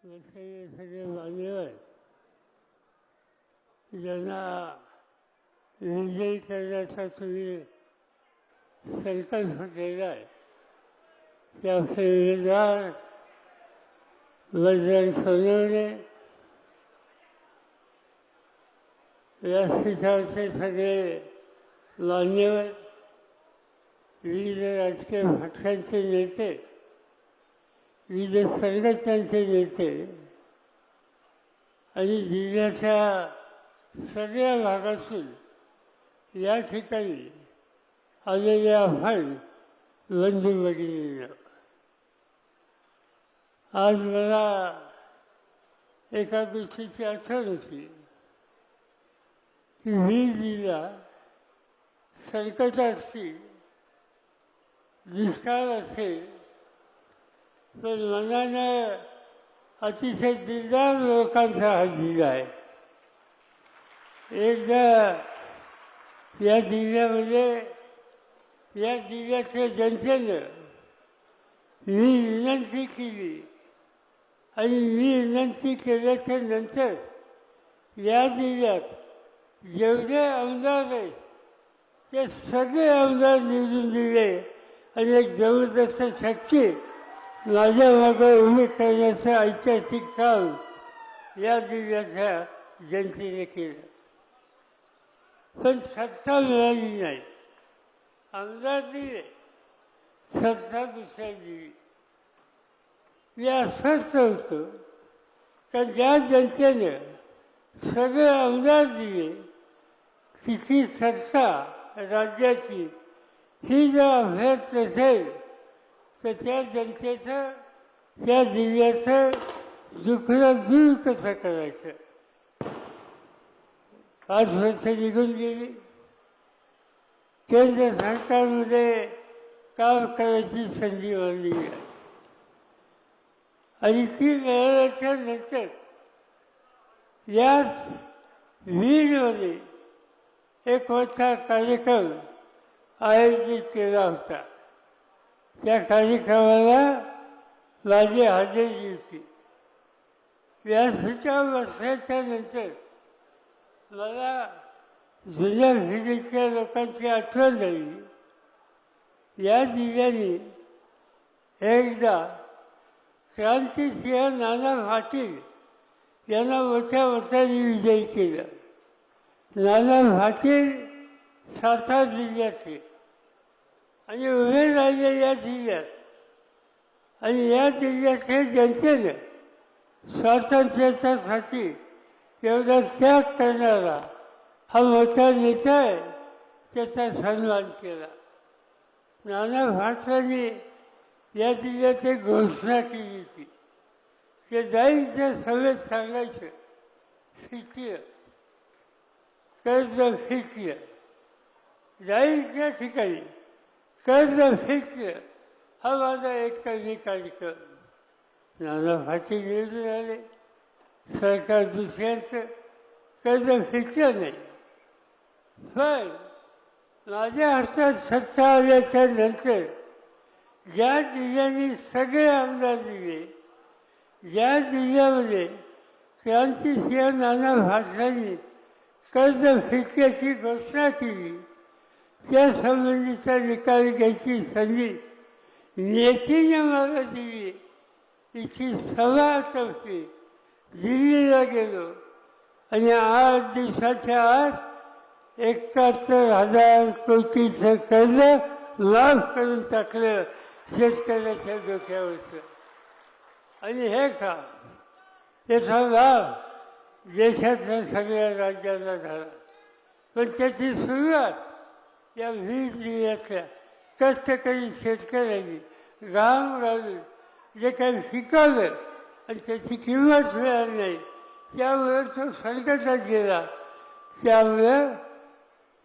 हे सगळे मान्यवर ज्यांना विजयी करण्याचा तुम्ही संकल्प केला आहे त्या फेरदार बजरंग सोनवणे, व्यासपीठावरचे सगळे मान्यवर, विविध राजकीय पक्षांचे नेते, विविध संघटनांचे नेते आणि जिल्ह्याच्या सगळ्या भागातून या ठिकाणी आलेल्या आपण बंधू भगिनींना आज मला एका गोष्टीची आठवण होती की ही जिल्हा संकट असतील, दुष्काळ असेल, पण मनानं अतिशय दिलदार लोकांचा हा जिल्हा आहे. एकदा या जिल्ह्यामध्ये या जिल्ह्याच्या जनतेनं मी विनंती केली आणि मी विनंती केल्याच्या नंतर या जिल्ह्यात जेवढे आमदार आहेत ते सगळे आमदार निवडून दिले आणि एक जबरदस्त शक्ती माझ्या मागे उभी करण्याचं ऐतिहासिक काम या जिल्ह्याच्या जनतेने केलं. पण सत्ता मिळाली नाही. आमदार दिले, सत्ता दुसऱ्या दिली. मी अस्वस्थ होतो तर ज्या जनतेने सगळे आमदार दिले तिची सत्ता राज्याची ही जर अभ्यास नसेल तर त्या जनतेचं त्या जिल्ह्याचं दुःखला दूर कसं करायचं. 5 वर्ष निघून गेली. केंद्र सरकारमध्ये काम करायची संधी मिळाली आणि ती मिळाल्याच्या नंतर याच बीडमध्ये एक मोठा कार्यक्रम आयोजित केला होता. त्या कार्यक्रमाला माझी हजेरी होती. व्यासपीठावर बसल्याच्या नंतर मला जुन्या पिढीच्या लोकांची आठवण झाली. या जिल्ह्याने एकदा क्रांतिसिंह नाना पाटील यांना मोठ्या मताने विजयी केलं. नाना पाटील सातारा जिल्ह्याचे आणि उभे राहिले या जिल्ह्यात आणि या जिल्ह्याच्या जनतेने स्वातंत्र्यासाठी एवढा त्याग करणारा हा मोठा नेता आहे, त्याचा सन्मान केला. नाना पाटलांनी या जिल्ह्यात एक घोषणा केली होती की जाईच्या सभेत सांगायचं फिक्य कर्ज फिक्य, जाईच्या ठिकाणी कर्ज फिक्य हा माझा एक कमी कार्यक्रम. नाना पाटील निवडून आले. सरकार दुसऱ्याचं कर्ज फिक्य नाही. पण माझ्या हातात सत्ता आल्याच्या नंतर ज्या जिल्ह्यांनी सगळे आमदार दिले, ज्या जिल्ह्यामध्ये क्रांतिसिंह नाना पाटलांनी कर्ज फिक्याची घोषणा केली त्या संबंधीचा निकाल घ्यायची संधी नेत्याने मला दिली. इथे 16 दिल्लीला गेलो आणि 8 दिवसाच्या आत 71,000 कोटीचं कर्ज माफ करून टाकलं शेतकऱ्याच्या डोक्यावरचं. आणि हे काम याचा लाभ देशातल्या सगळ्या राज्यांना झाला. पण त्याची सुरुवात या बीड जिल्ह्यातल्या कष्टकरी शेतकऱ्यांनी घाम घालून जे काही पिकवलं आणि त्याची किंमत मिळाली नाही त्यामुळे तो संकटात गेला. त्यामुळं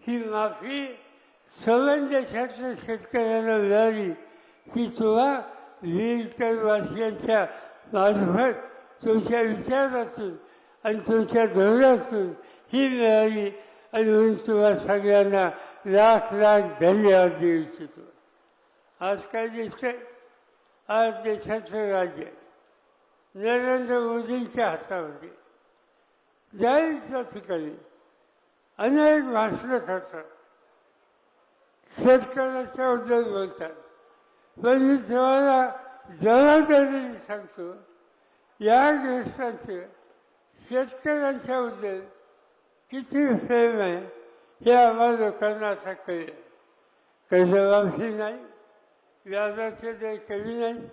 ही माफी सर्व देशातल्या शेतकऱ्यांना मिळाली. ती तुम्हा बीडकरवासियांच्या मार्फत तुमच्या विचारातून आणि तुमच्या धोरणातून ही मिळाली आणि म्हणून तुम्हा सगळ्यांना लाख लाख धन्यवाद देऊ इच्छितो. आज काय दिसतंय? आज देशाचं राज्य नरेंद्र मोदींच्या हातामध्ये. जाईल त्या ठिकाणी अनेक भाषणं करतात, शेतकऱ्याच्या बद्दल बोलतात. पण मी तुम्हाला जबाबदारीने सांगतो, या देशाचे शेतकऱ्यांच्याबद्दल किती प्रेम आहे हे आम्हा लोकांना आता कळलं. कर्जमाफी नाही, व्याजाचे दर कमी नाही,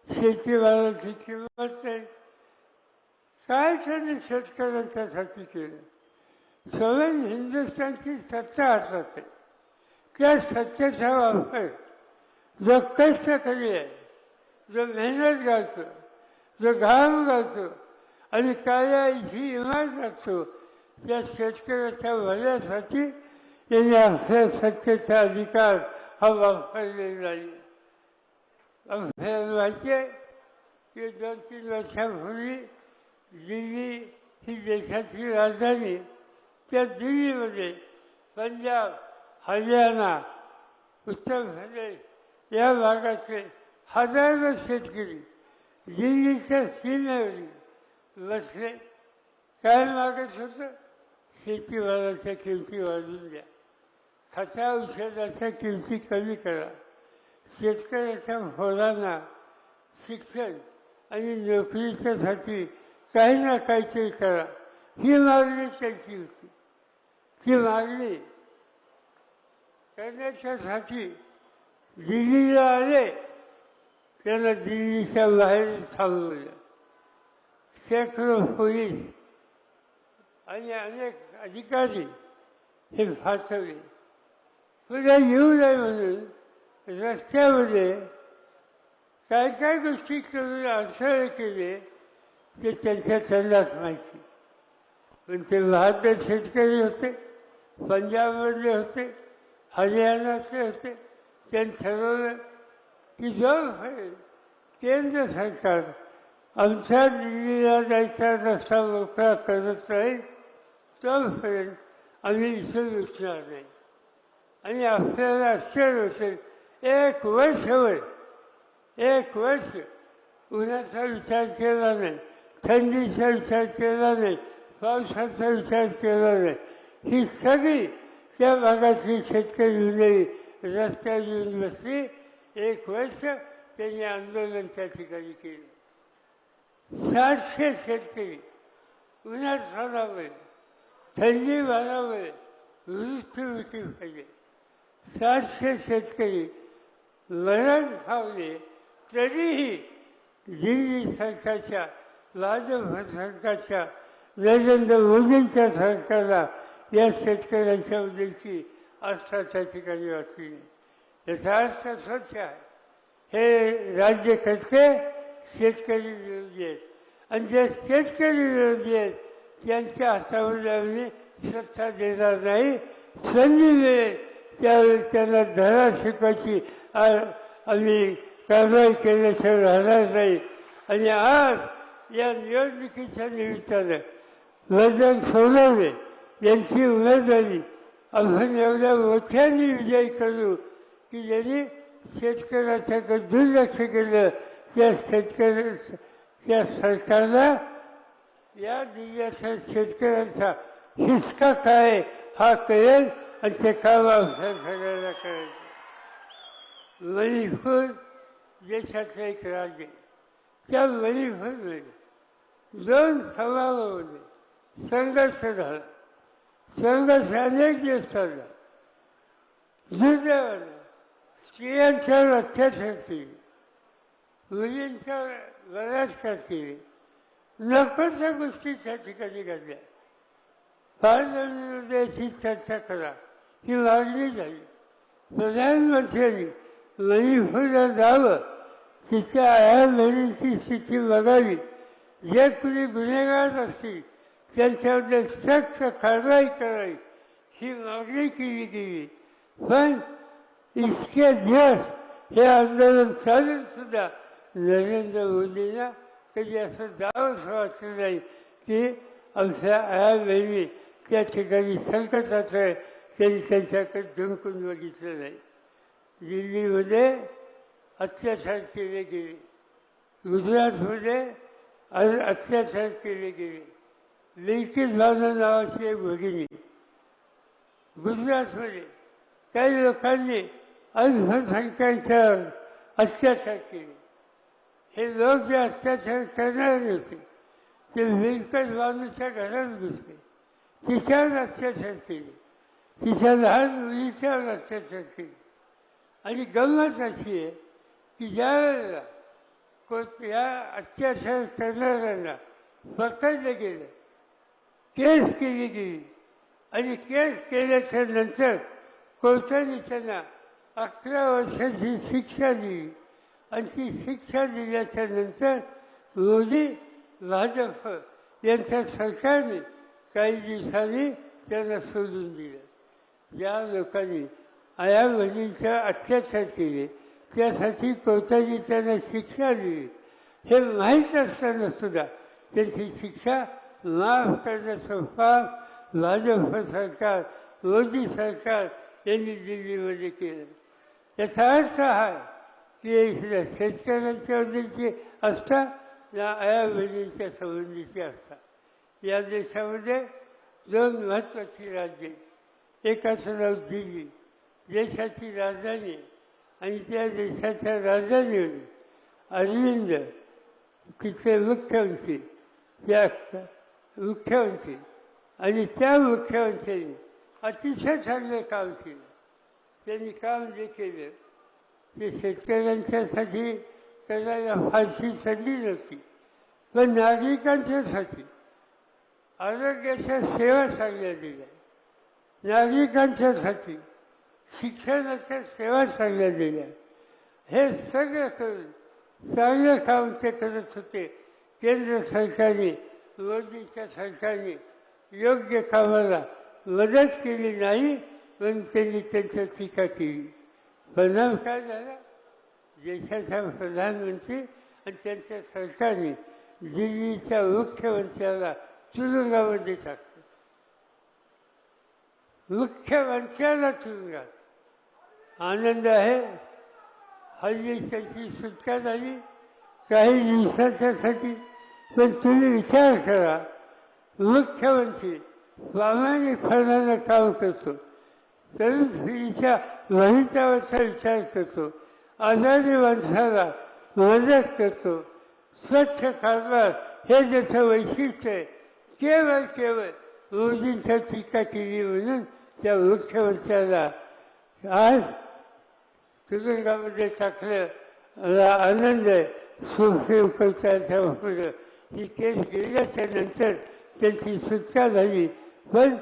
शेतीमालाची किंमत नाही. काय त्यांनी शेतकऱ्यांच्यासाठी केलं? सगळं हिंदुस्थानची सत्ता हातात आहे. त्या सत्तेचा वापर जो कष्टकरी आहे, जो मेहनत घालतो, जो घाम घालतो आणि कायाची इमारत असतो, त्या शेतकऱ्याच्या भल्यासाठी त्यांनी आपल्या सत्तेचा अधिकार हा वापरलेला नाही. आपल्याला माहिती आहे की 2-3 वर्षापूर्वी दिल्ली ही देशाची राजधानी, त्या दिल्लीमध्ये पंजाब, हरियाणा, उत्तर प्रदेश या भागातले हजारो शेतकरी दिल्लीच्या सीमेवर बसले. काय मागत होतं? शेतीमालाच्या किमती वाढवून द्या, खता औषधाच्या किमती कमी करा, शेतकऱ्याच्या पोरांना शिक्षण आणि नोकरीच्यासाठी काही ना काहीतरी करा, ही मागणी त्यांची होती. ती मागणी करण्याच्यासाठी दिल्लीला आले, त्यांना दिल्लीच्या बाहेर थांबवलं. शेकडो पोलीस आणि अनेक अधिकारी हे फासवले. पुढे येऊ नये म्हणून रस्त्यामध्ये काय काय गोष्टी करून अडथळे केले ते त्यांनाच माहिती. पण ते बहादर शेतकरी होते, पंजाबमधले होते, हरियाणाचे होते. त्यांनी ठरवलं की जोपर्यंत केंद्र सरकार आमच्या दिल्लीला जायचा रस्ता मोकळा करत राहील तोपर्यंत आम्ही इथून उठणार नाही. आणि आपल्याला आश्चर्य होते, 1 वर्ष उन्हाचा विचार केला नाही, थंडीचा विचार केला नाही, पावसाचा विचार केला नाही. ही सगळी त्या भागातली शेतकरी मंडळी रस्त्यावर येऊन बसली. 1 वर्ष त्यांनी आंदोलन त्या ठिकाणी केलं. 700 शेतकरी उन्हात साधावे, थंडी वाढावे, मृत्युमुखी पाहिजे. 700 शेतकरी मरण पावले, तरीही दिल्ली सरकारच्या, भाजप सरकारच्या, नरेंद्र मोदींच्या सरकारला या शेतकऱ्यांच्या बद्दलची आस्था त्या ठिकाणी वाटली नाही. याचा अर्थ स्वच्छ आहे, हे राज्य कटके शेतकरी विरोधी आहेत. आणि जे शेतकरी विरोधी आहेत त्यांच्या हातामध्ये आम्ही सत्ता देणार नाही. संधी मिळेल त्यावेळी त्यांना धडा शिकवायची आम्ही कारवाई केल्याशिवाय राहणार नाही. आणि आज या निवडणुकीच्या निमित्तानं वजन सोनवणे यांची उमेदवारी आपण एवढ्या मोठ्याने विजय करू की ज्यांनी शेतकऱ्याच्याकडे दुर्लक्ष केलं त्या सरकारला या जिल्ह्याच्या शेतकऱ्यांचा हिसका काय हा कळेल आणि ते काम आपल्या सगळ्यांना करायचं. मणिपूर देशाचं एक राज्य, त्या मणिपूरमध्ये 2 समाजामध्ये संघर्ष झाला. संघर्ष अनेक दिवस चालला. दुर्दैवानं स्त्रियांच्यावर अत्याचार केले, मुलींच्यावर बलात्कार केले, नकोच्या गोष्टी त्या ठिकाणी घडल्या. पार्लमेंटमध्ये याची चर्चा करा ही मागणी झाली. प्रधानमंत्र्यांनी मणिपूरला जावं, तिच्या आया बहिणींची स्थिती बघावी, जे कुणी गुन्हेगार असतील त्यांच्याबद्दल सक्त कारवाई करावी ही मागणी केली गेली. पण इतके दिवस हे आंदोलन चालून सुद्धा नरेंद्र मोदींना कधी असं जावंसं वाटलं नाही की आमच्या आया बहिणी त्या ठिकाणी संकटात आहे, त्यांनी त्यांच्याकडे झुंकून बघितलं नाही. दिल्लीमध्ये अत्याचार केले गेले, गुजरातमध्ये अत्याचार केले गेले. लिंकित भावना नावाची एक भगिनी गुजरातमध्ये काही लोकांनी अल्पसंख्याकांच्यावर अत्याचार केले. हे लोक जे अत्याचार करणारे होते ते लिंकत भावनेच्या घरात घुसले, तिच्यावर अत्याचार केले, तिच्या लहान मुलीच्यावर अत्याचार केले. आणि गंमत अशी आहे की ज्या वेळेला या अत्याचार करणाऱ्यांना पकडलं गेलं, केस केली गेली आणि केस केल्याच्या नंतर कोर्टाने त्यांना 11 वर्षाची शिक्षा दिली. आणि ती शिक्षा दिल्याच्या नंतर मोदी भाजप यांच्या सरकारने काही दिवसांनी त्यांना सोडून दिलं. ज्या लोकांनी या बहिणींचा अत्याचार केले त्यासाठी कोर्टाने त्यांना शिक्षा दिली, हे माहीत असताना सुद्धा त्यांची शिक्षा माफ करण्याचं काम भाजप सरकार, मोदी सरकार यांनी दिल्लीमध्ये केलं. याचा अर्थ हा की इथल्या शेतकऱ्यांच्या वदीची असतात या या बहिणींच्या संबंधीची असतात. या देशामध्ये 2 महत्त्वाची राज्ये, एकाचं नाव दिल्ली, देशाची राजधानी आहे. आणि त्या देशाच्या राजधानीवर अरविंद तिथे मुख्यमंत्री, त्या मुख्यमंत्री आणि त्या मुख्यमंत्र्यांनी अतिशय चांगलं काम केलं. त्यांनी काम जे केलं ते शेतकऱ्यांच्यासाठी करायला फारशी संधी नव्हती, पण नागरिकांच्यासाठी आरोग्याच्या सेवा चांगल्या दिल्या, नागरिकांच्यासाठी शिक्षणाच्या सेवा चांगल्या दिल्या. हे सगळं करून चांगलं काम ते करत होते. केंद्र सरकारने, मोदीच्या सरकारने योग्य कामाला मदत केली नाही म्हणून त्यांनी त्यांची टीका केली. परिणाम काय झाला? देशाचा प्रधानमंत्री आणि त्यांच्या सरकारने दिल्लीच्या मुख्यमंत्र्याला तुरुंगामध्ये टाकलं. मुख्यमंत्र्याला तुरुंगात. आनंद आहे, हल्ली त्यांची सुटका झाली काही दिवसाच्यासाठी. पण तुम्ही विचार करा, मुख्यमंत्री प्रामाणिकपणानं काम करतो, तरुण पिढीच्या भवितव्याचा विचार करतो, आजारी माणसाला मदत करतो, स्वच्छ कारभार हे ज्याचं वैशिष्ट्य आहे. केवळ मोदींच्या टीका केली म्हणून त्या मुख्यमंत्र्याला आज तुरुंगामध्ये टाकलं. मला आनंद आहे सुप्रीम कोर्टाच्या पुढं ही केस गेल्याच्या नंतर त्यांची सुटका झाली. पण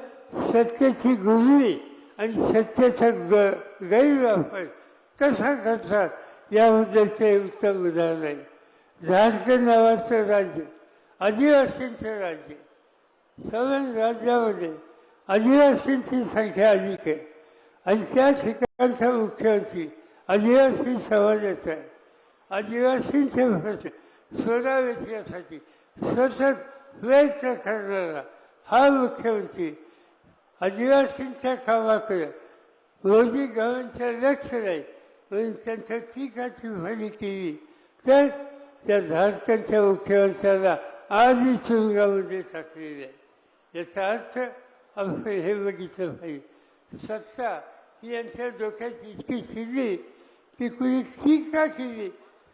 सत्तेची गुजरी आणि सत्तेचा गैरवापर कसा करतात याबद्दलचे उत्तम उदाहरण आहे. झारखंड नावाचं राज्य आदिवासींचं राज्य, सवन राज्यामध्ये आदिवासींची संख्या अधिक आहे आणि त्या ठिकाणचा मुख्यमंत्री आदिवासी समाजाचा आहे. आदिवासींचे प्रश्न सोडावेत यासाठी सतत प्रयत्न करणारा हा मुख्यमंत्री आदिवासींच्या कामाकडे मोदी गव्हर्नमेंटचं लक्ष नाही म्हणून त्यांच्या टीकाची भली केली तर त्या झारखंडच्या मुख्यमंत्र्याला आधी तुरुंगामध्ये टाकलेले आहे. याचा अर्थ आपण हे बघितलं पाहिजे, सत्ता ही यांच्या डोक्यात इतकी शिरली की कुणी टीका केली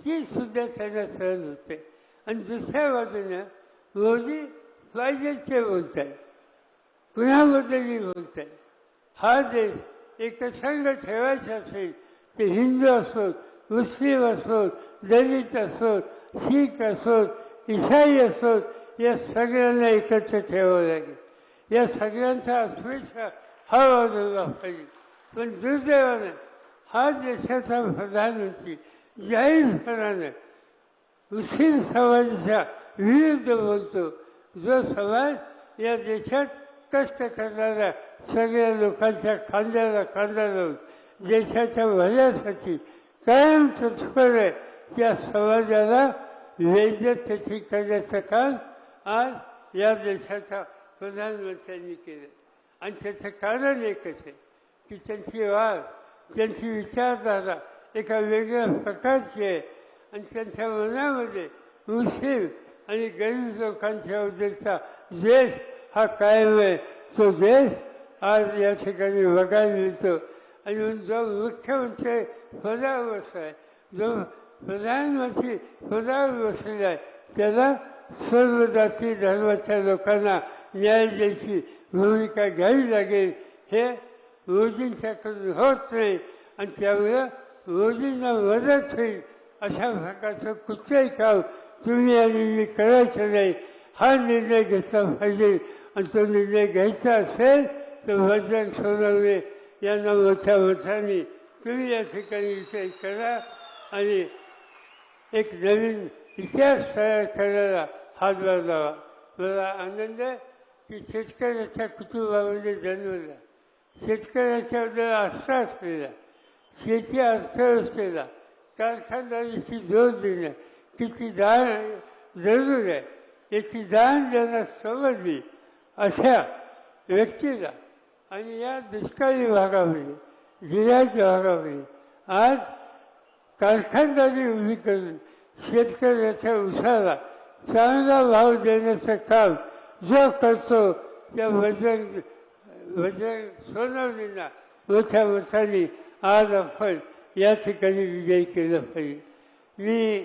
ती सुद्धा त्यांना सहन होते. आणि दुसऱ्या बाजूनं मोदी पाहिजे ते बोलत आहे, कुणाबद्दलही बोलत आहे. हा देश एकसंघ ठेवायचा असेल ते हिंदू असोत, मुस्लिम असोत, दलित असोत, शीख असोत, ईसाई असोत, या सगळ्यांना एकत्र ठेवावं लागेल. या सगळ्यांचा अस्पृश्य हा वाजवला पाहिजे. पण दुर्दैवानं हा देशाचा प्रधानमंत्री जाहीरपणानं मुस्लिम समाजाच्या विरुद्ध बोलतो, जो समाज या देशात कष्ट करणाऱ्या सगळ्या लोकांच्या खांद्याला खांदा लावून देशाच्या भल्यासाठी कायम तत्पर आहे, त्या समाजाला वैद्यकीय करण्याचं काम आज या देशाच्या प्रधानमंत्र्यांनी केलं. आणि त्याचं कारण एकच आहे की त्यांची वाढ, त्यांची विचारधारा एका वेगळ्या प्रकारची आहे आणि त्यांच्या मनामध्ये मुस्लिम आणि गरीब लोकांच्या उद्देशचा द्वेष हा कायम आहे. तो द्वेष आज या ठिकाणी बघायला मिळतो. आणि जो मुख्यमंत्री पदावर बसलाय, जो प्रधानमंत्री पदावर बसलेला आहे, त्याला सर्व जाती धर्माच्या लोकांना न्याय द्यायची भूमिका घ्यावी लागेल. हे मोदींच्याकडून होत नाही आणि त्यामुळं मोदींना मदत होईल अशा प्रकारचं कुठलंही काम तुम्ही आणि मी करायचं नाही. हा निर्णय घेतला पाहिजे आणि तो निर्णय घ्यायचा असेल तर बजरंग सोनवणे यांना मोठ्या मताने तुम्ही या ठिकाणी विषय करा आणि एक नवीन इतिहास तयार करायला हातभार लावा. मला आनंद आहे की शेतकऱ्याच्या कुटुंबामध्ये जन्मला, शेतकऱ्याच्याबद्दल आस्था असलेला, शेती अर्थव्यवस्थेला कारखानदारीची जोड देणं किती जरूर आहे याची जाण ज्यांना समजली अशा व्यक्तीला आणि या दुष्काळी भागामध्ये, जिल्ह्याच्या भागामध्ये आज कारखानदारी उभी करून शेतकऱ्याच्या उसाला चांगला भाव देण्याचं काम जो करतो त्या बजरंग सोनवणेंना मोठ्या मताने आज आपण या ठिकाणी विजयी केलं पाहिजे.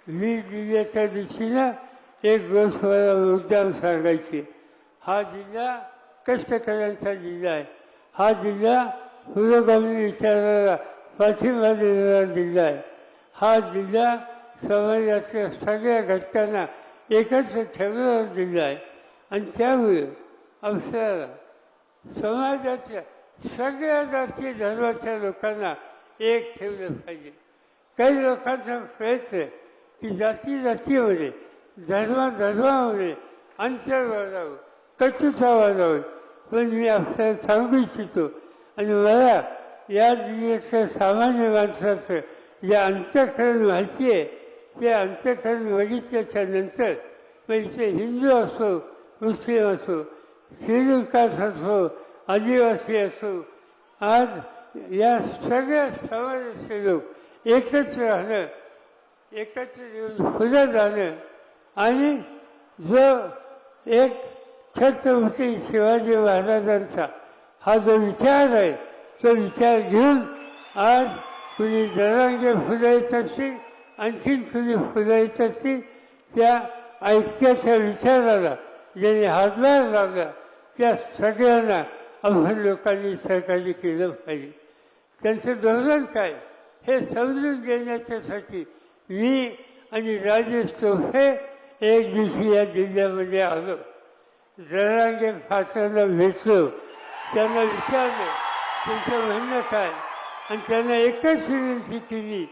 मी जिल्ह्याच्या दृष्टीनं एक गोष्ट मला मुद्दाम सांगायची. हा जिल्हा कष्टकऱ्यांचा जिल्हा आहे. हा जिल्हा पुरोगामी विचाराला पाठिंबा देणारा जिल्हा आहे. हा जिल्हा समाजातल्या सगळ्या घटकांना एकत्र ठेवणारा जिल्हा आहे आणि त्यामुळे आपल्याला समाजातल्या सगळ्या जाती धर्माच्या लोकांना एक ठेवलं पाहिजे. काही लोकांचा प्रयत्न आहे की जातीमध्ये धर्मामध्ये अंतर वाढावं, कटुता वाढावं. पण मी आपल्याला सांगू इच्छितो आणि मला या जिल्ह्यातल्या सामान्य माणसाचं जे अंतःकरण माहिती आहे ते अंतःकरण बघितल्याच्या नंतर मग इथे हिंदू असो, मुस्लिम असो, श्रीलंकास असो, आदिवासी असो, आज या सगळ्या समाजाचे लोक एकत्र राहणं, एकत्र येऊन पुढे जाणं आणि जो एक छत्रपती शिवाजी महाराजांचा हा जो विचार आहे तो विचार घेऊन आज कुणी जरांगे फुलं येत असतील, आणखीन कुणी फुलं येत असतील, त्या ऐक्याच्या विचाराला ज्यांनी हातभार लावला त्या सगळ्यांना आपण लोकांनी सहकार्य केलं पाहिजे. त्यांचं धोरण काय हे समजून घेण्याच्यासाठी मी आणि राजेश टोपे एक दिवशी या जिल्ह्यामध्ये आलो. जरांगे फाटरला भेटलो, त्यांना विचारलं तुमचं म्हणणं काय आणि त्यांना एकच विनंती केली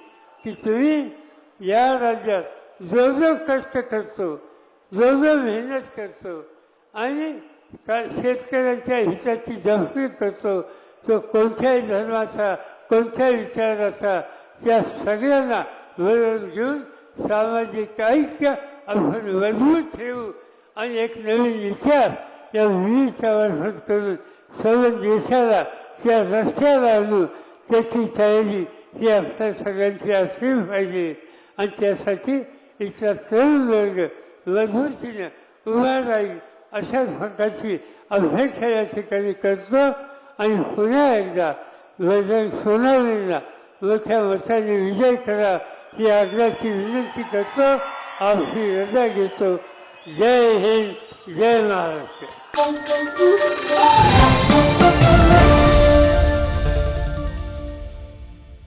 की तुम्ही या राज्यात जो जो कष्ट करतो, जो जो मेहनत करतो आणि शेतकऱ्यांच्या हिताची जपणूक करतो, तो कोणत्याही धर्माचा, कोणत्याही विचाराचा, त्या सगळ्यांना बरोबर घेऊन सामाजिक ऐक्य आपण मजबूत ठेवू आणि एक नवीन इतिहास या विविधच्या वर्षात करून सर्व देशाला त्या रस्त्याला आणू त्याची तयारी ही आपल्या सगळ्यांची असली पाहिजे. आणि त्यासाठी इथला तरुण वर्ग मजबूतीनं उभा राहील अशाच प्रकारची अपेक्षा या ठिकाणी करतो आणि पुन्हा एकदा बजरंग सोनवणेंना मोठ्या मताने विजय करा ही आग्रहाची विनंती करतो. आपली रजा घेतो. जय हिंद, जय महाराष्ट्र.